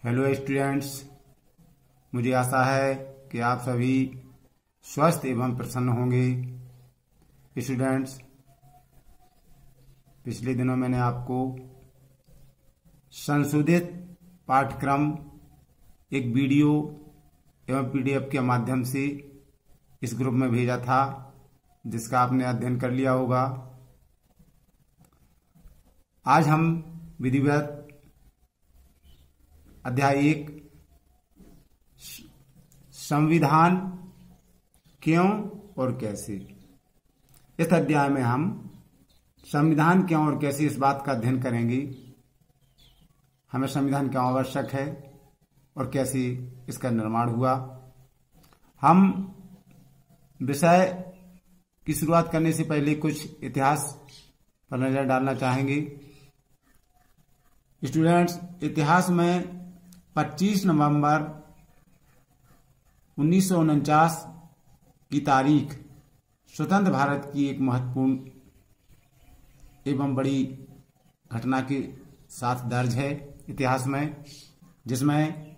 Hello students, मुझे आशा है कि आप सभी स्वस्थ एवं प्रसन्न होंगे। स्टूडेंट्स, पिछले दिनों मैंने आपको संशोधित पाठ्यक्रम एक वीडियो एवं पीडीएफ के माध्यम से इस ग्रुप में भेजा था, जिसका आपने अध्ययन कर लिया होगा। आज हम विधिवत अध्याय 1 संविधान क्यों और कैसे। इस अध्याय में हम संविधान क्यों और कैसे इस बात का अध्ययन करेंगे। हमें संविधान क्यों आवश्यक है और कैसे इसका निर्माण हुआ। हम विषय की शुरुआत करने से पहले कुछ इतिहास पर नजर डालना चाहेंगे। स्टूडेंट्स, इतिहास में 25 नवंबर 1949 की तारीख स्वतंत्र भारत की एक महत्वपूर्ण एवं बड़ी घटना के साथ दर्ज है इतिहास में, जिसमें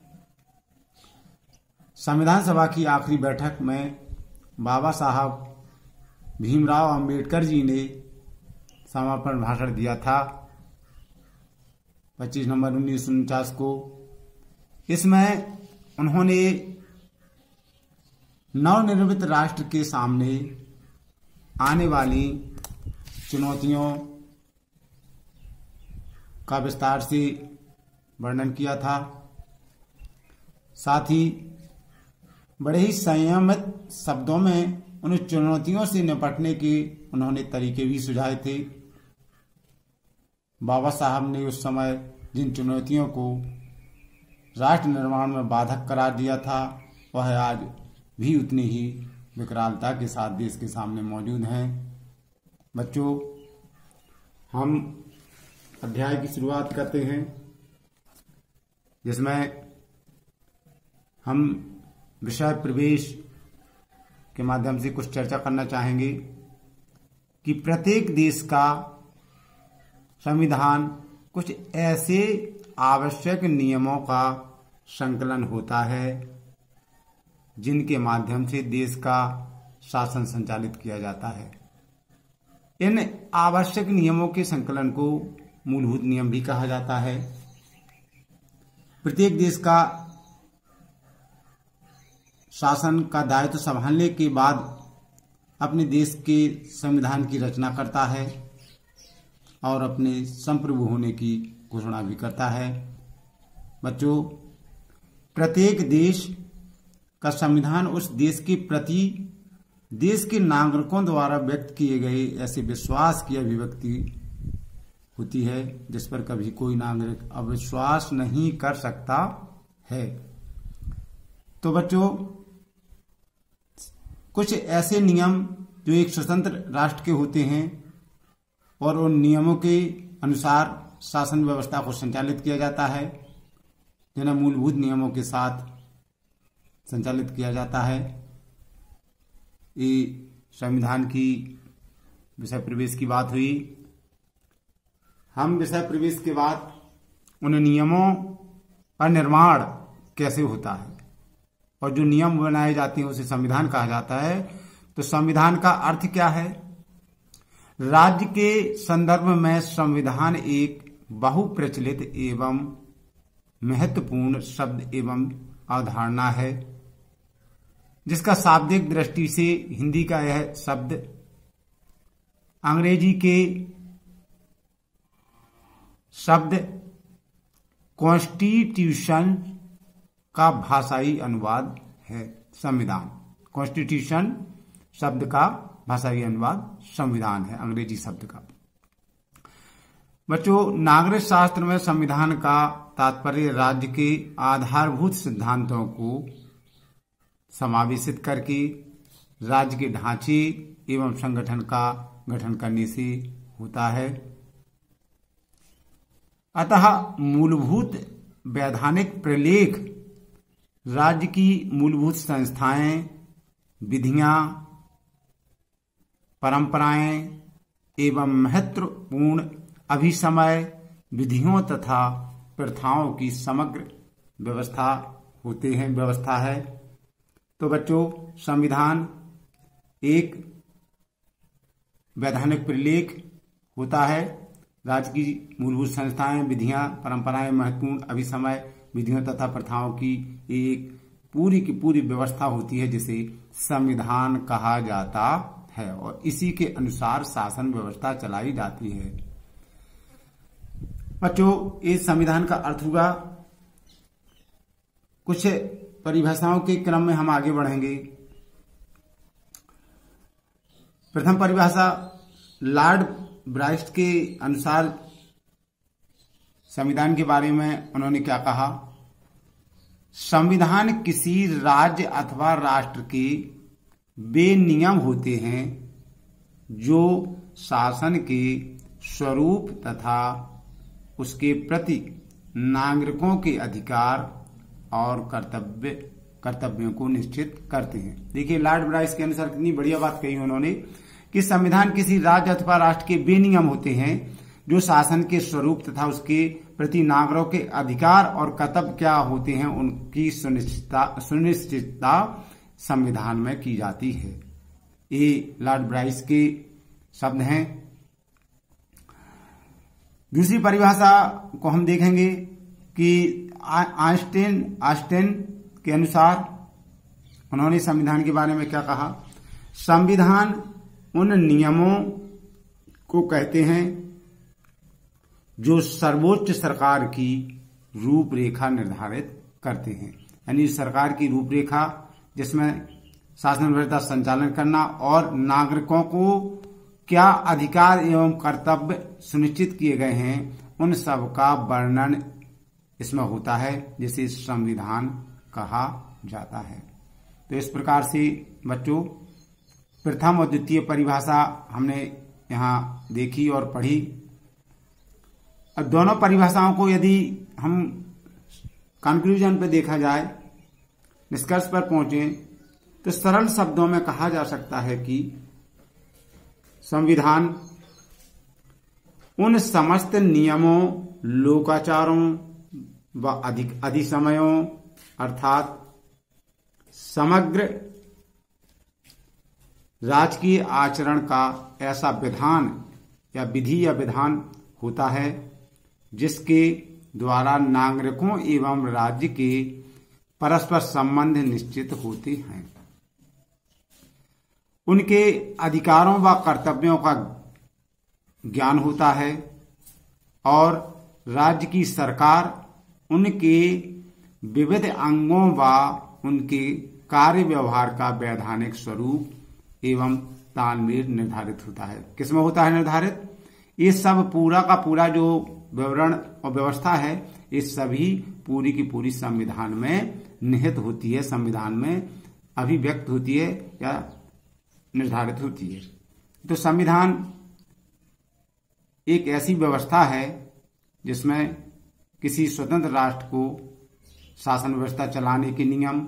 संविधान सभा की आखिरी बैठक में बाबा साहब भीमराव अंबेडकर जी ने समापन भाषण दिया था 25 नवंबर 1949 को। इसमें उन्होंने नवनिर्मित राष्ट्र के सामने आने वाली चुनौतियों का विस्तार से वर्णन किया था। साथ ही बड़े ही संयमित शब्दों में उन चुनौतियों से निपटने के उन्होंने तरीके भी सुझाए थे। बाबा साहब ने उस समय जिन चुनौतियों को राष्ट्र निर्माण में बाधक करार दिया था, वह आज भी उतनी ही विकरालता के साथ देश के सामने मौजूद हैं। बच्चों, हम अध्याय की शुरुआत करते हैं, जिसमें हम विषय प्रवेश के माध्यम से कुछ चर्चा करना चाहेंगे कि प्रत्येक देश का संविधान कुछ ऐसे आवश्यक नियमों का संकलन होता है जिनके माध्यम से देश का शासन संचालित किया जाता है। इन आवश्यक नियमों के संकलन को मूलभूत नियम भी कहा जाता है। प्रत्येक देश का शासन का दायित्व संभालने के बाद अपने देश के संविधान की रचना करता है और अपने संप्रभु होने की घोषणा भी करता है। बच्चों, प्रत्येक देश का संविधान उस देश के प्रति देश के नागरिकों द्वारा व्यक्त किए गए ऐसे विश्वास की अभिव्यक्ति होती है जिस पर कभी कोई नागरिक अविश्वास नहीं कर सकता है। तो बच्चों, कुछ ऐसे नियम जो एक स्वतंत्र राष्ट्र के होते हैं और उन नियमों के अनुसार शासन व्यवस्था को संचालित किया जाता है, जिन्हें मूलभूत नियमों के साथ संचालित किया जाता है। ये संविधान की विषय प्रवेश की बात हुई। हम विषय प्रवेश के बाद उन नियमों का निर्माण कैसे होता है और जो नियम बनाए जाते हैं उसे संविधान कहा जाता है। तो संविधान का अर्थ क्या है? राज्य के संदर्भ में संविधान एक बहुप्रचलित एवं महत्वपूर्ण शब्द एवं अवधारणा है, जिसका शाब्दिक दृष्टि से हिंदी का यह शब्द अंग्रेजी के शब्द कॉन्स्टिट्यूशन का भाषाई अनुवाद है। संविधान, कॉन्स्टिट्यूशन शब्द का भाषाई अनुवाद संविधान है, अंग्रेजी शब्द का। बच्चों, नागरिक शास्त्र में संविधान का तात्पर्य राज्य के आधारभूत सिद्धांतों को समावेशित करके राज्य के ढांचे एवं संगठन का गठन करने से होता है। अतः मूलभूत वैधानिक प्रलेख राज्य की मूलभूत संस्थाएं, विधियां, परंपराएं एवं महत्वपूर्ण अभिसमय विधियों तथा प्रथाओं की समग्र व्यवस्था है। तो बच्चों, संविधान एक वैधानिक परिलेख होता है। राज्य की मूलभूत संस्थाएं, विधियां, परंपराएं, महत्वपूर्ण अभिसमय विधियों तथा प्रथाओं की एक पूरी की पूरी व्यवस्था होती है जिसे संविधान कहा जाता है, और इसी के अनुसार शासन व्यवस्था चलाई जाती है। बच्चों, इस संविधान का अर्थ हुआ, कुछ परिभाषाओं के क्रम में हम आगे बढ़ेंगे। प्रथम परिभाषा, लॉर्ड ब्राइस्ट के अनुसार संविधान के बारे में उन्होंने क्या कहा? संविधान किसी राज्य अथवा राष्ट्र के वे नियम होते हैं जो शासन के स्वरूप तथा उसके प्रति नागरिकों के अधिकार और कर्तव्यों को निश्चित करते हैं। देखिए, लॉर्ड ब्राइस के अनुसार कितनी बढ़िया बात कही उन्होंने कि संविधान किसी राज्य अथवा राष्ट्र के वे नियम होते हैं जो शासन के स्वरूप तथा उसके प्रति नागरिकों के अधिकार और कर्तव्य क्या होते हैं उनकी सुनिश्चितता संविधान में की जाती है। ये लॉर्ड ब्राइस के शब्द हैं। दूसरी परिभाषा को हम देखेंगे कि आस्टेन के अनुसार उन्होंने संविधान के बारे में क्या कहा? संविधान उन नियमों को कहते हैं जो सर्वोच्च सरकार की रूपरेखा निर्धारित करते हैं। यानी सरकार की रूपरेखा जिसमें शासन व्यवस्था संचालन करना और नागरिकों को क्या अधिकार एवं कर्तव्य सुनिश्चित किए गए हैं उन सब का वर्णन इसमें होता है, जिसे संविधान कहा जाता है। तो इस प्रकार से बच्चों, प्रथम और द्वितीय परिभाषा हमने यहाँ देखी और पढ़ी। अब दोनों परिभाषाओं को यदि हम कंक्लूजन पे देखा जाए, निष्कर्ष पर पहुंचे, तो सरल शब्दों में कहा जा सकता है कि संविधान उन समस्त नियमों, लोकाचारों व अधिसमयों अर्थात समग्र राजकीय आचरण का ऐसा विधान या विधि या विधान होता है जिसके द्वारा नागरिकों एवं राज्य के परस्पर संबंध निश्चित होते हैं, उनके अधिकारों व कर्तव्यों का ज्ञान होता है और राज्य की सरकार उनके विविध अंगों व उनके कार्य व्यवहार का वैधानिक स्वरूप एवं तालमेल निर्धारित होता है। किसमें होता है निर्धारित? ये सब पूरा का पूरा जो विवरण और व्यवस्था है, ये सभी पूरी की पूरी संविधान में निहित होती है, संविधान में अभिव्यक्त होती है या निर्धारित होती है। तो संविधान एक ऐसी व्यवस्था है जिसमें किसी स्वतंत्र राष्ट्र को शासन व्यवस्था चलाने के नियम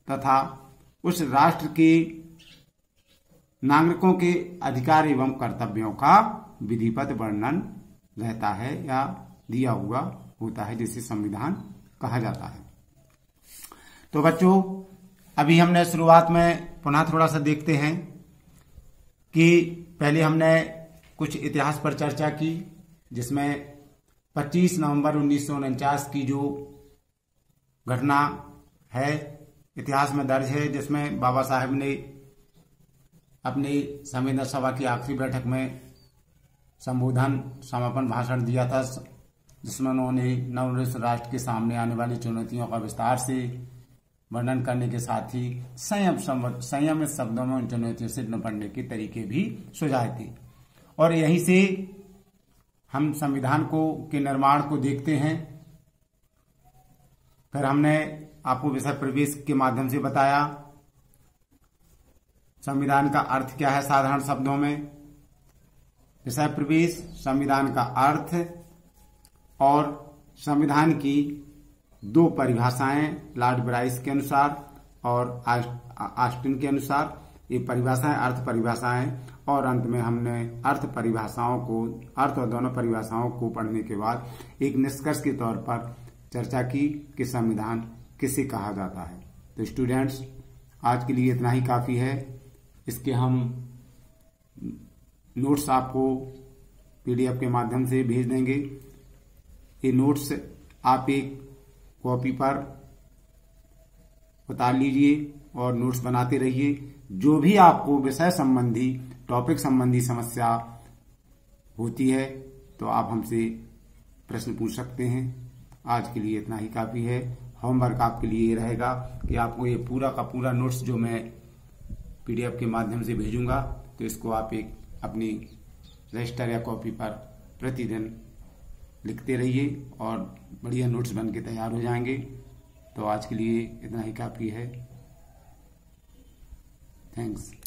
तथा उस राष्ट्र के नागरिकों के अधिकार एवं कर्तव्यों का विधिवत वर्णन रहता है या दिया हुआ होता है, जिसे संविधान कहा जाता है। तो बच्चों, अभी हमने शुरुआत में पुनः थोड़ा सा देखते हैं कि पहले हमने कुछ इतिहास पर चर्चा की, जिसमें 25 नवंबर 1949 की जो घटना है इतिहास में दर्ज है, जिसमें बाबा साहेब ने अपनी संविधान सभा की आखिरी बैठक में संबोधन समापन भाषण दिया था, जिसमें उन्होंने नवनिर्मित राष्ट्र के सामने आने वाली चुनौतियों का विस्तार से वर्णन करने के साथ ही संयमित शब्दों में उन चुनौतियों से निपटने के तरीके भी सुझाए थे। और यहीं से हम संविधान के निर्माण को देखते हैं। फिर हमने आपको विषय प्रवेश के माध्यम से बताया संविधान का अर्थ क्या है साधारण शब्दों में। विषय प्रवेश, संविधान का अर्थ और संविधान की दो परिभाषाएं, लॉर्ड ब्राइस के अनुसार और आस्टिन के अनुसार, ये परिभाषाएं अर्थ परिभाषाएं। और अंत में हमने अर्थ और दोनों परिभाषाओं को पढ़ने के बाद एक निष्कर्ष के तौर पर चर्चा की कि संविधान किसे कहा जाता है। तो स्टूडेंट्स, आज के लिए इतना ही काफ़ी है। इसके हम नोट्स आपको PDF के माध्यम से भेज देंगे। ये नोट्स आप एक कॉपी पर उतार लीजिए और नोट्स बनाते रहिए। जो भी आपको विषय संबंधी, टॉपिक संबंधी समस्या होती है तो आप हमसे प्रश्न पूछ सकते हैं। आज के लिए इतना ही काफ़ी है। होमवर्क आपके लिए ये रहेगा कि आपको ये पूरा का पूरा नोट्स जो मैं PDF के माध्यम से भेजूंगा, तो इसको आप एक अपनी रजिस्टर या कॉपी पर प्रतिदिन लिखते रहिए और बढ़िया नोट्स बन के तैयार हो जाएंगे। तो आज के लिए इतना ही काफ़ी है। थैंक्स।